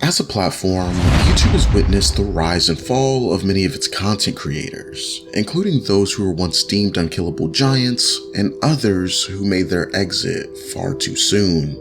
As a platform, YouTube has witnessed the rise and fall of many of its content creators, including those who were once deemed unkillable giants and others who made their exit far too soon.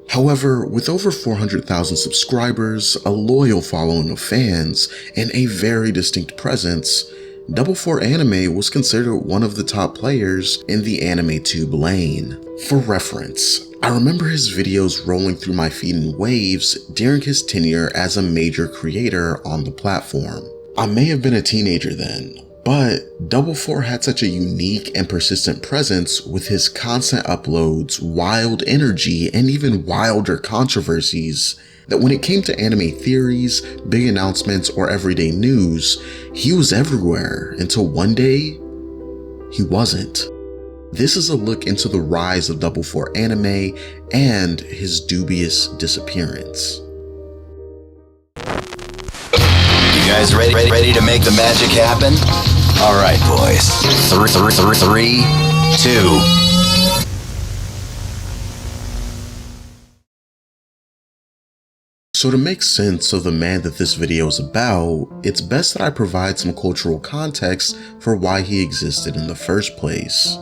However, with over 400,000 subscribers, a loyal following of fans, and a very distinct presence, Double4Anime was considered one of the top players in the anime tube lane. For reference, I remember his videos rolling through my feed in waves during his tenure as a major creator on the platform. I may have been a teenager then, but Double4 had such a unique and persistent presence with his constant uploads, wild energy, and even wilder controversies that when it came to anime theories, big announcements, or everyday news, he was everywhere until one day, he wasn't. This is a look into the rise of Double4Anime and his dubious disappearance. You guys ready to make the magic happen? All right, boys. 3, 2. So to make sense of the man that this video is about, it's best that I provide some cultural context for why he existed in the first place.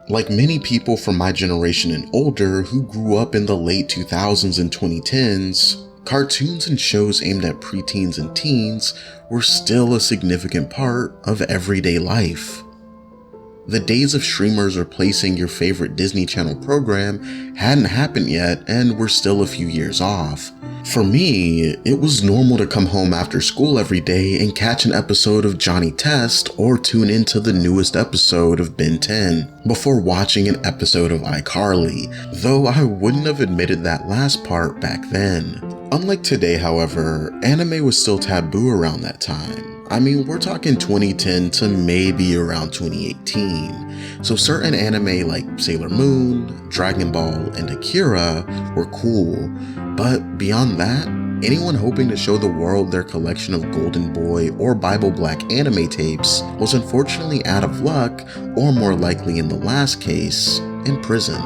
Like many people from my generation and older who grew up in the late 2000s and 2010s, cartoons and shows aimed at preteens and teens were still a significant part of everyday life. The days of streamers replacing your favorite Disney Channel program hadn't happened yet and were still a few years off. For me, it was normal to come home after school every day and catch an episode of Johnny Test or tune into the newest episode of Ben 10 before watching an episode of iCarly, though I wouldn't have admitted that last part back then. Unlike today, however, anime was still taboo around that time. I mean, we're talking 2010 to maybe around 2018. So certain anime like Sailor Moon, Dragon Ball, and Akira were cool. But beyond that, anyone hoping to show the world their collection of Golden Boy or Bible Black anime tapes was unfortunately out of luck, or more likely in the last case, in prison.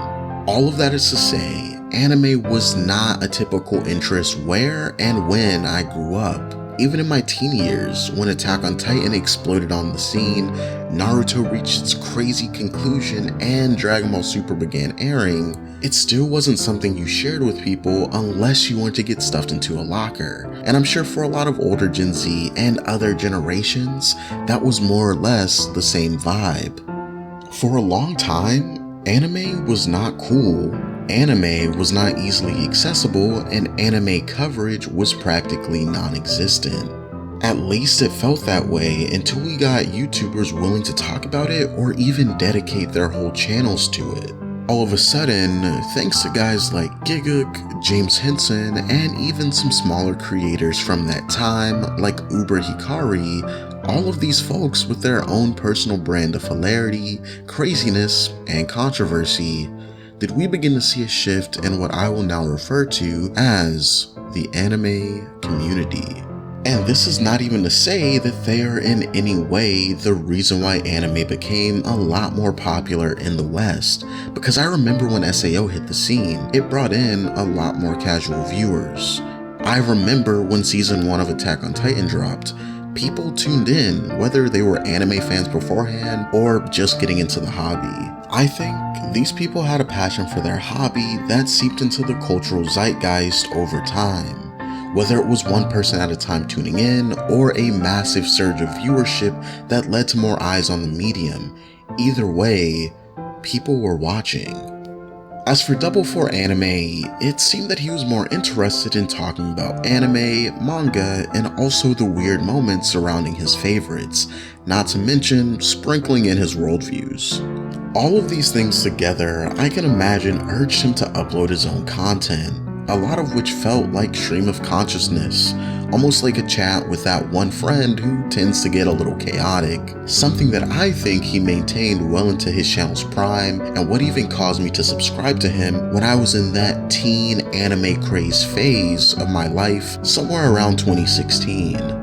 All of that is to say, anime was not a typical interest where and when I grew up. Even in my teen years, when Attack on Titan exploded on the scene, Naruto reached its crazy conclusion, and Dragon Ball Super began airing, it still wasn't something you shared with people unless you wanted to get stuffed into a locker. And I'm sure for a lot of older Gen Z and other generations, that was more or less the same vibe. For a long time, anime was not cool. Anime was not easily accessible, and anime coverage was practically non-existent. At least it felt that way until we got YouTubers willing to talk about it or even dedicate their whole channels to it. All of a sudden, thanks to guys like Gigguk, James Henson, and even some smaller creators from that time like Uber Hikari, all of these folks with their own personal brand of hilarity, craziness, and controversy, did we begin to see a shift in what I will now refer to as the anime community. And this is not even to say that they are in any way the reason why anime became a lot more popular in the West, because I remember when SAO hit the scene, it brought in a lot more casual viewers. I remember when season 1 of Attack on Titan dropped, people tuned in whether they were anime fans beforehand or just getting into the hobby. I think these people had a passion for their hobby that seeped into the cultural zeitgeist over time. Whether it was one person at a time tuning in or a massive surge of viewership that led to more eyes on the medium, either way, people were watching. As for Double4Anime, it seemed that he was more interested in talking about anime, manga, and also the weird moments surrounding his favorites, not to mention sprinkling in his worldviews. All of these things together, I can imagine, urged him to upload his own content, a lot of which felt like stream of consciousness, almost like a chat with that one friend who tends to get a little chaotic, something that I think he maintained well into his channel's prime, and what even caused me to subscribe to him when I was in that teen anime craze phase of my life somewhere around 2016.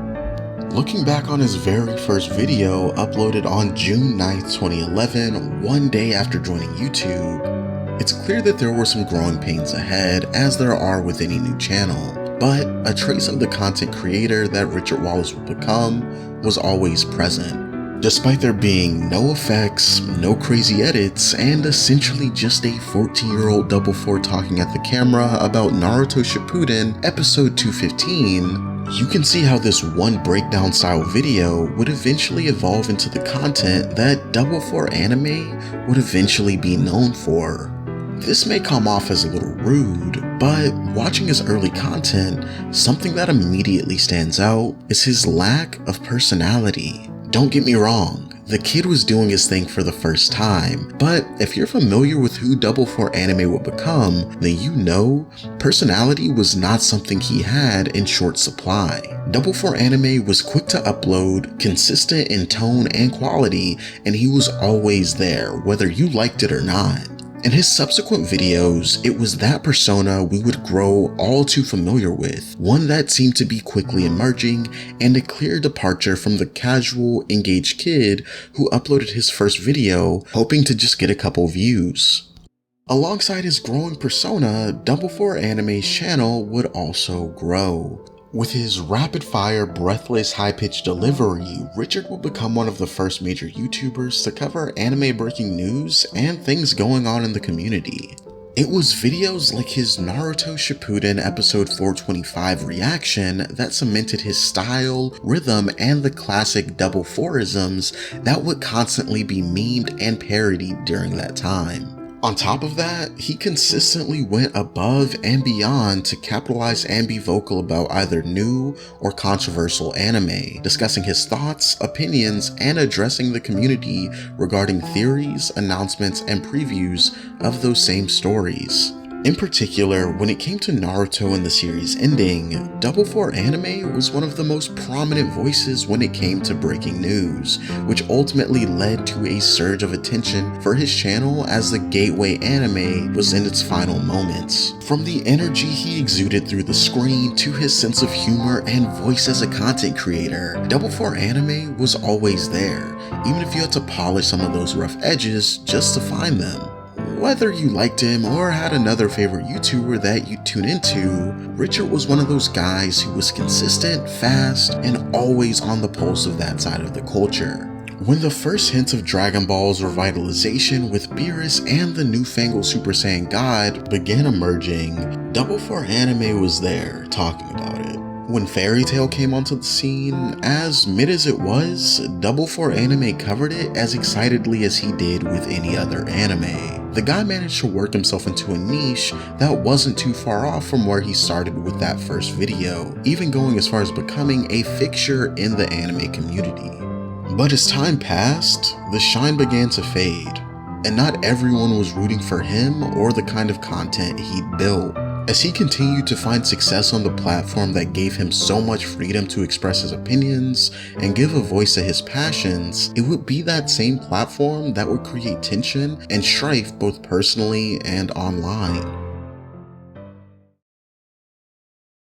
Looking back on his very first video uploaded on June 9th, 2011, one day after joining YouTube, it's clear that there were some growing pains ahead, as there are with any new channel. but a trace of the content creator that Richard Wallace would become was always present. Despite there being no effects, no crazy edits, and essentially just a 14-year-old Double4 talking at the camera about Naruto Shippuden episode 215, you can see how this one breakdown style video would eventually evolve into the content that Double4Anime would eventually be known for. This may come off as a little rude, but watching his early content, something that immediately stands out is his lack of personality. Don't get me wrong, the kid was doing his thing for the first time, but if you're familiar with who Double4Anime would become, then you know personality was not something he had in short supply. Double4Anime was quick to upload, consistent in tone and quality, and he was always there, whether you liked it or not. In his subsequent videos, it was that persona we would grow all too familiar with, one that seemed to be quickly emerging and a clear departure from the casual, engaged kid who uploaded his first video hoping to just get a couple views. Alongside his growing persona, Double4Anime's channel would also grow. With his rapid-fire, breathless, high-pitched delivery, Richard would become one of the first major YouTubers to cover anime breaking news and things going on in the community. It was videos like his Naruto Shippuden episode 425 reaction that cemented his style, rhythm, and the classic Double4isms that would constantly be memed and parodied during that time. On top of that, he consistently went above and beyond to capitalize and be vocal about either new or controversial anime, discussing his thoughts, opinions, and addressing the community regarding theories, announcements, and previews of those same stories. In particular, when it came to Naruto and the series ending, Double4Anime was one of the most prominent voices when it came to breaking news, which ultimately led to a surge of attention for his channel as the gateway anime was in its final moments. From the energy he exuded through the screen to his sense of humor and voice as a content creator, Double4Anime was always there, even if you had to polish some of those rough edges just to find them. Whether you liked him or had another favorite YouTuber that you'd tune into, Richard was one of those guys who was consistent, fast, and always on the pulse of that side of the culture. When the first hints of Dragon Ball's revitalization with Beerus and the newfangled Super Saiyan God began emerging, Double4Anime was there talking about it. When Fairy Tail came onto the scene, as mid as it was, Double4Anime covered it as excitedly as he did with any other anime. The guy managed to work himself into a niche that wasn't too far off from where he started with that first video, even going as far as becoming a fixture in the anime community. But as time passed, the shine began to fade, and not everyone was rooting for him or the kind of content he'd built. As he continued to find success on the platform that gave him so much freedom to express his opinions and give a voice to his passions, it would be that same platform that would create tension and strife both personally and online.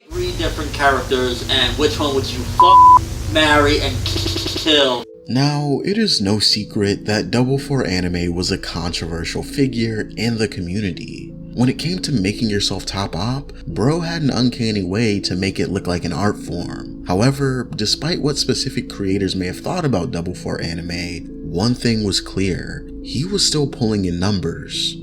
3 different characters, and which one would you marry, and kill? Now, it is no secret that Double4Anime was a controversial figure in the community. When it came to making yourself top op, bro had an uncanny way to make it look like an art form. However, despite what specific creators may have thought about Double4Anime, one thing was clear: he was still pulling in numbers.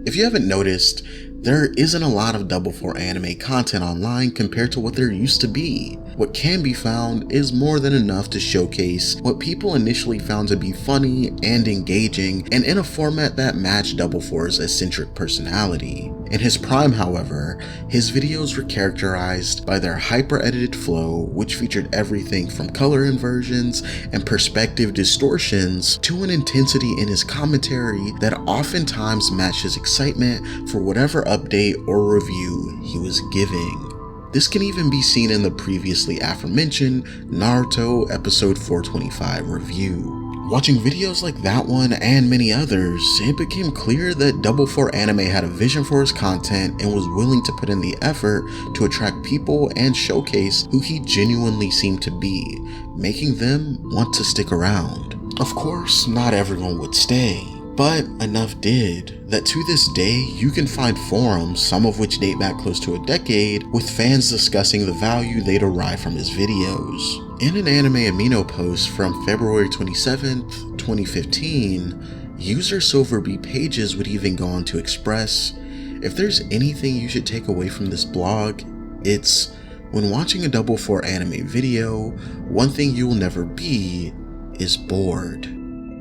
If you haven't noticed, there isn't a lot of Double4Anime content online compared to what there used to be. What can be found is more than enough to showcase what people initially found to be funny and engaging, and in a format that matched Double4's eccentric personality. In his prime, however, his videos were characterized by their hyper-edited flow, which featured everything from color inversions and perspective distortions to an intensity in his commentary that oftentimes matched his excitement for whatever update or review he was giving. This can even be seen in the previously aforementioned Naruto episode 425 review. Watching videos like that one and many others, it became clear that Double4Anime had a vision for his content and was willing to put in the effort to attract people and showcase who he genuinely seemed to be, making them want to stick around. Of course, not everyone would stay. But enough did, that to this day you can find forums, some of which date back close to a decade, with fans discussing the value they derive from his videos. In an Anime Amino post from February 27th, 2015, user SilverB Pages would even go on to express, if there's anything you should take away from this blog, it's, when watching a Double4Anime video, one thing you will never be is bored.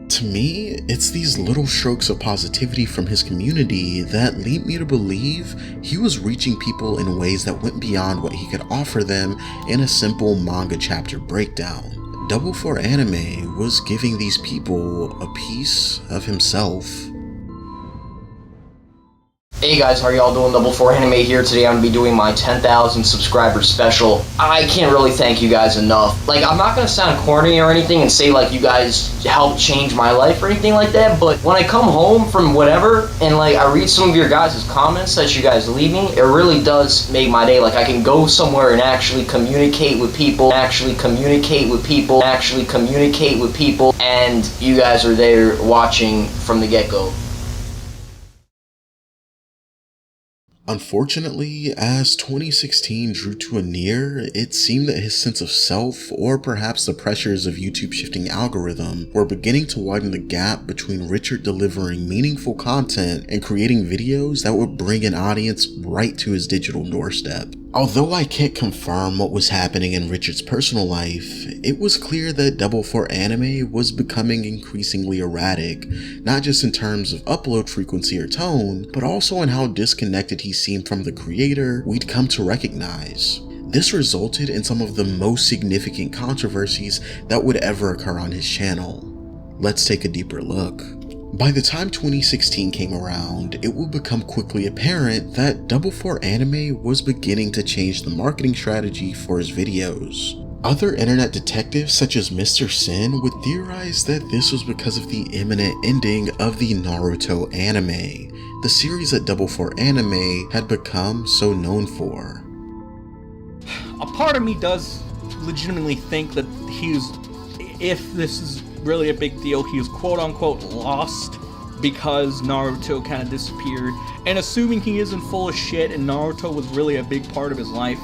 To me, it's these little strokes of positivity from his community that lead me to believe he was reaching people in ways that went beyond what he could offer them in a simple manga chapter breakdown. Double4Anime was giving these people a piece of himself. Hey guys, how are y'all doing? Double4Anime here. Today I'm going to be doing my 10,000 subscriber special. I can't really thank you guys enough. Like, I'm not going to sound corny or anything and say like you guys helped change my life or anything like that, but when I come home from whatever and like I read some of your guys' comments that you guys leave me, it really does make my day. Like, I can go somewhere and actually communicate with people, and you guys are there watching from the get-go. Unfortunately, as 2016 drew to a near, it seemed that his sense of self, or perhaps the pressures of YouTube's shifting algorithm, were beginning to widen the gap between Richard delivering meaningful content and creating videos that would bring an audience right to his digital doorstep. Although I can't confirm what was happening in Richard's personal life, it was clear that Double4Anime was becoming increasingly erratic, not just in terms of upload frequency or tone, but also in how disconnected he seemed from the creator we'd come to recognize. This resulted in some of the most significant controversies that would ever occur on his channel. Let's take a deeper look. By the time 2016 came around, it would become quickly apparent that Double4Anime was beginning to change the marketing strategy for his videos. Other internet detectives such as Mr. Sin would theorize that this was because of the imminent ending of the Naruto anime, the series that Double4Anime had become so known for. A part of me does legitimately think that if this is really a big deal, he was quote-unquote lost because Naruto kind of disappeared, and assuming he isn't full of shit and Naruto was really a big part of his life,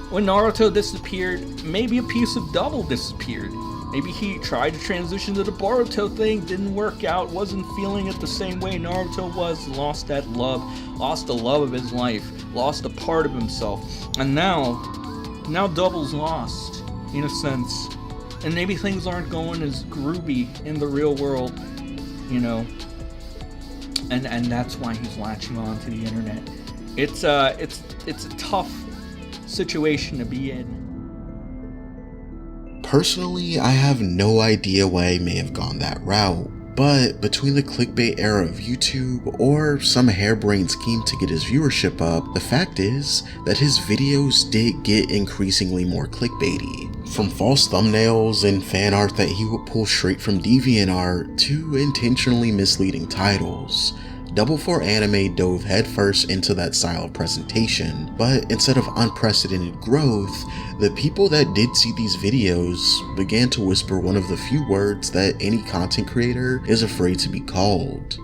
when Naruto disappeared, maybe a piece of Double disappeared. Maybe he tried to transition to the Boruto thing, didn't work out, wasn't feeling it the same way Naruto was, lost that love, lost the love of his life, lost a part of himself, and now Double's lost, in a sense. And maybe things aren't going as groovy in the real world, you know, and that's why he's latching on to the internet. It's a tough situation to be in. Personally, I have no idea why he may have gone that route, but between the clickbait era of YouTube or some harebrained scheme to get his viewership up, the fact is that his videos did get increasingly more clickbaity. From false thumbnails and fan art that he would pull straight from DeviantArt to intentionally misleading titles, Double4Anime dove headfirst into that style of presentation, but instead of unprecedented growth, the people that did see these videos began to whisper one of the few words that any content creator is afraid to be called: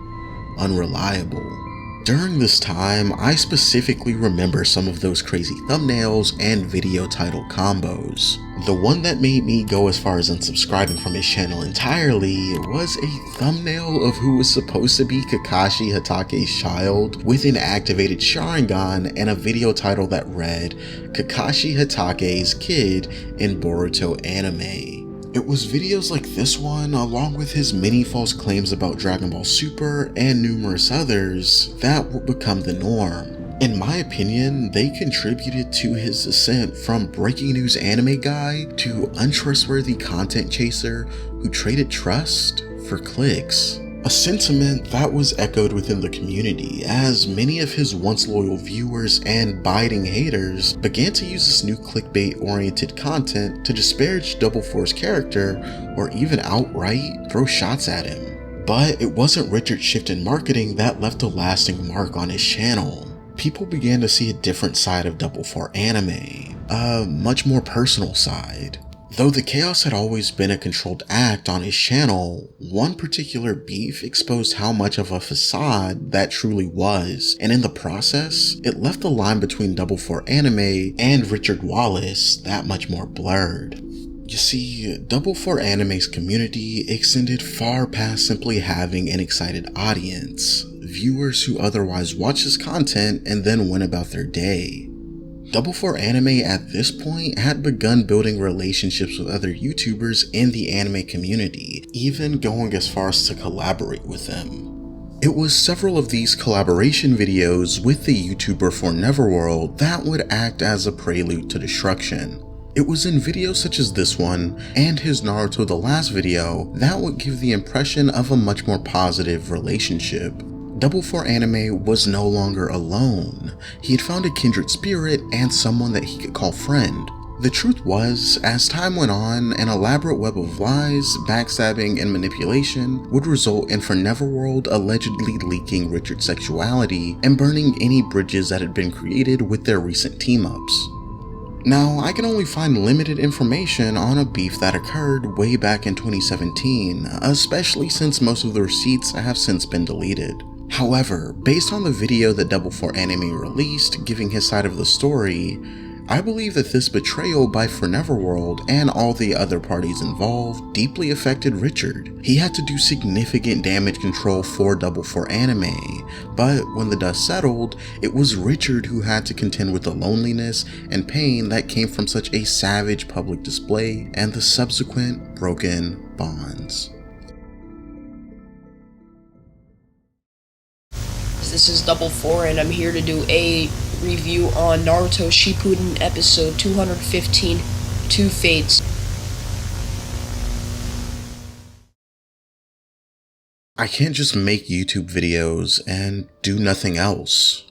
unreliable. During this time, I specifically remember some of those crazy thumbnails and video title combos. The one that made me go as far as unsubscribing from his channel entirely was a thumbnail of who was supposed to be Kakashi Hatake's child with an activated Sharingan and a video title that read Kakashi Hatake's kid in Boruto anime. It was videos like this one, along with his many false claims about Dragon Ball Super and numerous others, that would become the norm. In my opinion, they contributed to his ascent from breaking news anime guy to untrustworthy content chaser who traded trust for clicks. A sentiment that was echoed within the community, as many of his once loyal viewers and biting haters began to use this new clickbait-oriented content to disparage Double4's character or even outright throw shots at him. But it wasn't Richard's shift in marketing that left a lasting mark on his channel. People began to see a different side of Double4Anime, a much more personal side. Though the chaos had always been a controlled act on his channel, one particular beef exposed how much of a facade that truly was, and in the process, it left the line between Double4Anime and Richard Wallace that much more blurred. You see, Double4Anime's community extended far past simply having an excited audience, viewers who otherwise watch his content and then went about their day. Double4Anime at this point had begun building relationships with other YouTubers in the anime community, even going as far as to collaborate with them. It was several of these collaboration videos with the YouTuber Foreverworld that would act as a prelude to destruction. It was in videos such as this one, and his Naruto The Last video, that would give the impression of a much more positive relationship. Double4Anime was no longer alone. He had found a kindred spirit and someone that he could call friend. The truth was, as time went on, an elaborate web of lies, backstabbing, and manipulation would result in Foreverworld allegedly leaking Richard's sexuality and burning any bridges that had been created with their recent team-ups. Now, I can only find limited information on a beef that occurred way back in 2017, especially since most of the receipts have since been deleted. However, based on the video that Double4Anime released giving his side of the story, I believe that this betrayal by Foreverworld and all the other parties involved deeply affected Richard. He had to do significant damage control for Double4Anime, but when the dust settled, it was Richard who had to contend with the loneliness and pain that came from such a savage public display and the subsequent broken bonds. This is Double4 and I'm here to do a review on Naruto Shippuden episode 215, Two Fates. I can't just make YouTube videos and do nothing else.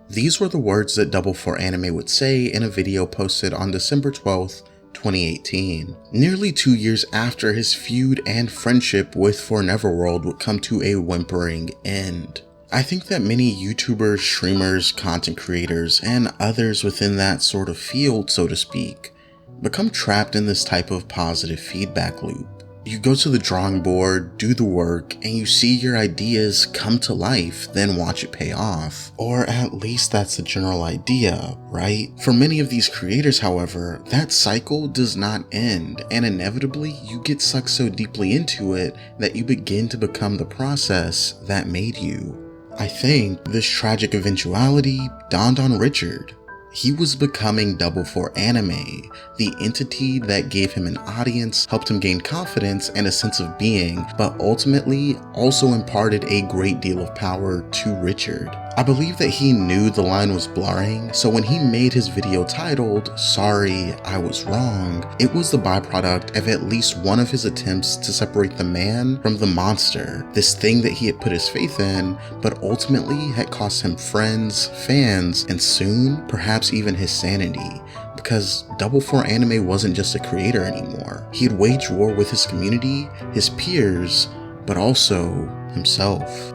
These were the words that Double4Anime would say in a video posted on December 12th, 2018, nearly 2 years after his feud and friendship with Foreverworld would come to a whimpering end. I think that many YouTubers, streamers, content creators, and others within that sort of field, so to speak, become trapped in this type of positive feedback loop. You go to the drawing board, do the work, and you see your ideas come to life, then watch it pay off. Or at least that's the general idea, right? For many of these creators, however, that cycle does not end, and inevitably you get sucked so deeply into it that you begin to become the process that made you. I think this tragic eventuality dawned on Richard. He was becoming Double4Anime, the entity that gave him an audience, helped him gain confidence and a sense of being, but ultimately also imparted a great deal of power to Richard. I believe that he knew the line was blurring, so when he made his video titled, "Sorry, I Was Wrong," it was the byproduct of at least one of his attempts to separate the man from the monster, this thing that he had put his faith in, but ultimately had cost him friends, fans, and soon, perhaps even his sanity. Because Double4Anime wasn't just a creator anymore. He had waged war with his community, his peers, but also himself.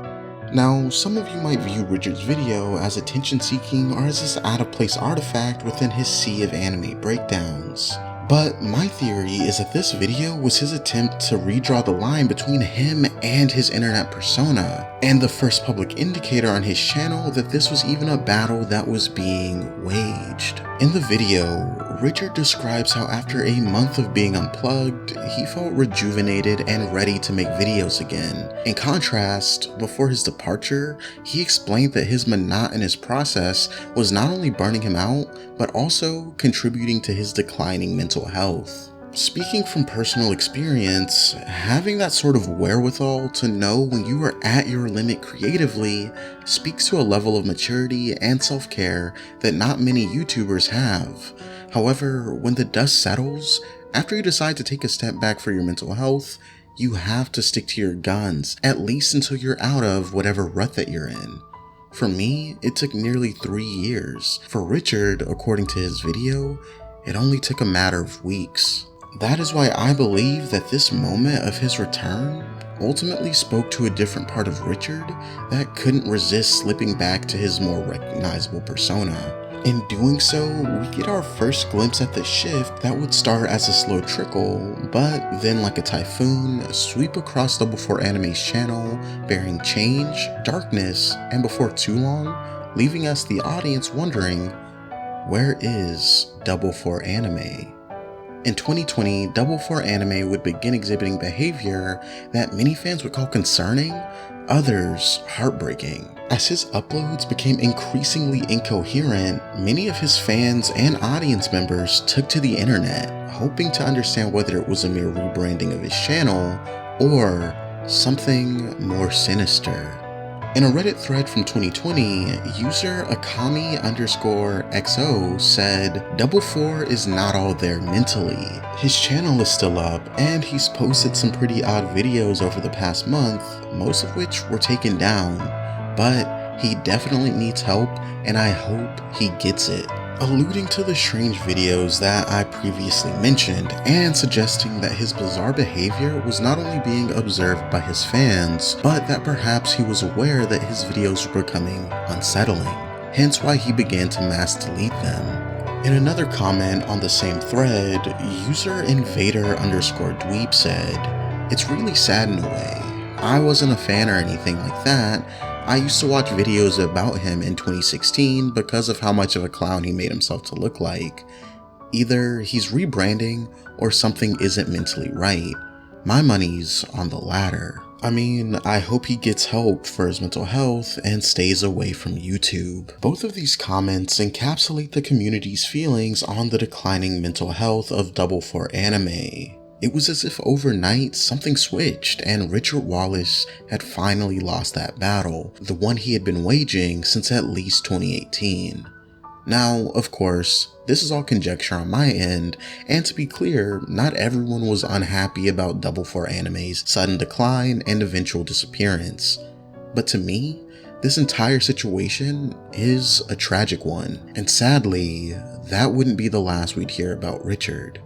Now, some of you might view Richard's video as attention-seeking or as this out-of-place artifact within his sea of anime breakdowns. But my theory is that this video was his attempt to redraw the line between him and his internet persona, and the first public indicator on his channel that this was even a battle that was being waged. In the video, Richard describes how after a month of being unplugged, he felt rejuvenated and ready to make videos again. In contrast, before his departure, he explained that his monotonous process was not only burning him out, but also contributing to his declining mental health. Speaking from personal experience, having that sort of wherewithal to know when you are at your limit creatively speaks to a level of maturity and self-care that not many YouTubers have. However, when the dust settles, after you decide to take a step back for your mental health, you have to stick to your guns, at least until you're out of whatever rut that you're in. For me, it took nearly 3 years. For Richard, according to his video, it only took a matter of weeks. That is why I believe that this moment of his return ultimately spoke to a different part of Richard that couldn't resist slipping back to his more recognizable persona. In doing so, we get our first glimpse at the shift that would start as a slow trickle, but then like a typhoon, sweep across Double4Anime's channel, bearing change, darkness, and before too long, leaving us the audience wondering, where is Double4Anime? In 2020, Double4Anime would begin exhibiting behavior that many fans would call concerning, others heartbreaking. As his uploads became increasingly incoherent, many of his fans and audience members took to the internet, hoping to understand whether it was a mere rebranding of his channel or something more sinister. In a Reddit thread from 2020, user Akami_XO said, Double4 is not all there mentally. His channel is still up, and he's posted some pretty odd videos over the past month, most of which were taken down, but he definitely needs help, and I hope he gets it. Alluding to the strange videos that I previously mentioned and suggesting that his bizarre behavior was not only being observed by his fans, but that perhaps he was aware that his videos were becoming unsettling, hence why he began to mass delete them. In another comment on the same thread, user Invader_Dweeb said, "It's really sad in a way. I wasn't a fan or anything like that. I used to watch videos about him in 2016 because of how much of a clown he made himself to look like. Either he's rebranding or something isn't mentally right. My money's on the latter. I mean, I hope he gets help for his mental health and stays away from YouTube." Both of these comments encapsulate the community's feelings on the declining mental health of Double4Anime. It was as if overnight something switched and Richard Wallace had finally lost that battle, the one he had been waging since at least 2018. Now, of course, this is all conjecture on my end, and to be clear, not everyone was unhappy about Double4Anime's sudden decline and eventual disappearance. But to me, this entire situation is a tragic one, and sadly, that wouldn't be the last we'd hear about Richard.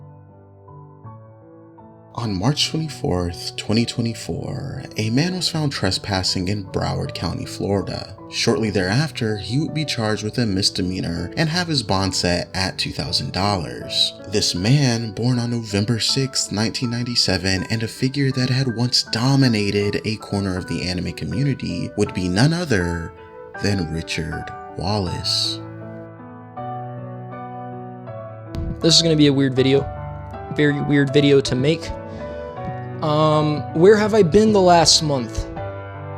On March 24th, 2024, a man was found trespassing in Broward County, Florida. Shortly thereafter, he would be charged with a misdemeanor and have his bond set at $2,000. This man, born on November 6, 1997, and a figure that had once dominated a corner of the anime community, would be none other than Richard Wallace. This is going to be a weird video. Very weird video to make. Where have I been the last month?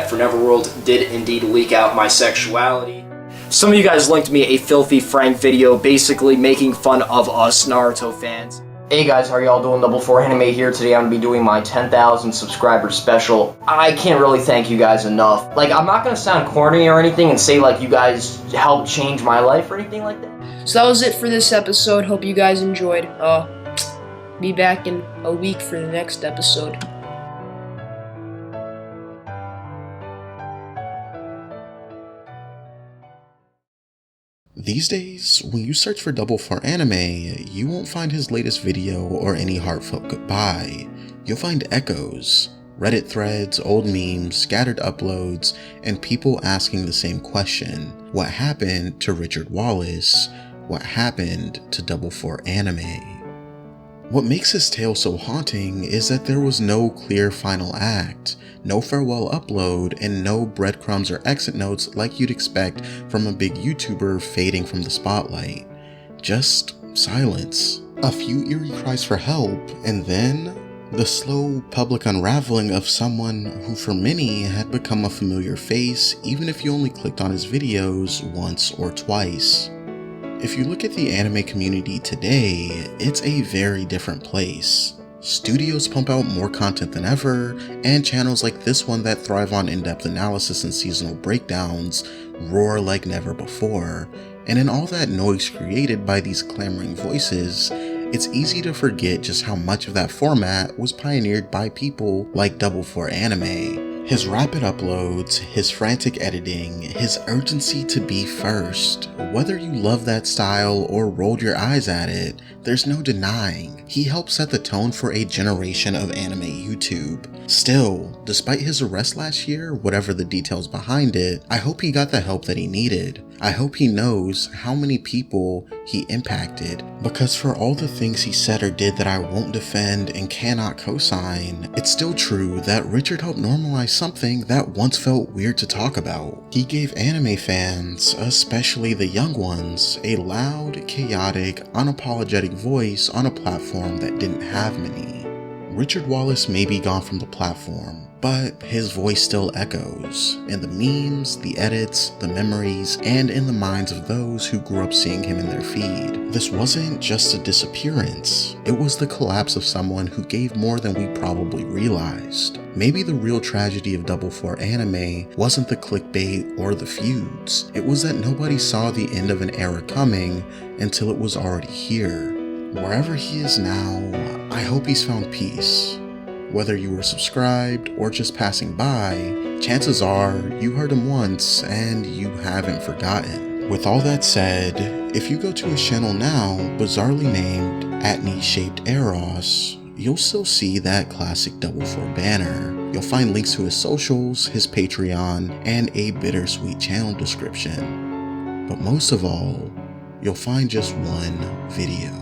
Foreverworld did indeed leak out my sexuality. Some of you guys linked me a Filthy Frank video basically making fun of us Naruto fans. Hey guys, how are y'all doing? Double4Anime here. Today I'm going to be doing my 10,000 subscriber special. I can't really thank you guys enough. Like, I'm not going to sound corny or anything and say like you guys helped change my life or anything like that. So that was it for this episode. Hope you guys enjoyed. Be back in a week for the next episode. These days, when you search for Double4Anime, you won't find his latest video or any heartfelt goodbye. You'll find echoes, Reddit threads, old memes, scattered uploads, and people asking the same question. What happened to Richard Wallace? What happened to Double4Anime? What makes his tale so haunting is that there was no clear final act, no farewell upload, and no breadcrumbs or exit notes like you'd expect from a big YouTuber fading from the spotlight. Just silence. A few eerie cries for help, and then the slow public unraveling of someone who for many had become a familiar face even if you only clicked on his videos once or twice. If you look at the anime community today, it's a very different place. Studios pump out more content than ever, and channels like this one that thrive on in-depth analysis and seasonal breakdowns roar like never before. And in all that noise created by these clamoring voices, it's easy to forget just how much of that format was pioneered by people like Double4Anime. His rapid uploads, his frantic editing, his urgency to be first. Whether you love that style or rolled your eyes at it, there's no denying. He helped set the tone for a generation of anime YouTube. Still, despite his arrest last year, whatever the details behind it, I hope he got the help that he needed. I hope he knows how many people he impacted, because for all the things he said or did that I won't defend and cannot co-sign, it's still true that Richard helped normalize something that once felt weird to talk about. He gave anime fans, especially the young ones, a loud, chaotic, unapologetic voice on a platform that didn't have many. Richard Wallace may be gone from the platform, but his voice still echoes in the memes, the edits, the memories, and in the minds of those who grew up seeing him in their feed. This wasn't just a disappearance, it was the collapse of someone who gave more than we probably realized. Maybe the real tragedy of Double4Anime wasn't the clickbait or the feuds, it was that nobody saw the end of an era coming until it was already here. Wherever he is now, I hope he's found peace. Whether you were subscribed or just passing by, chances are you heard him once and you haven't forgotten. With all that said, if you go to his channel now, bizarrely named @knee-shaped-eros, you'll still see that classic Double4 banner. You'll find links to his socials, his Patreon, and a bittersweet channel description. But most of all, you'll find just one video.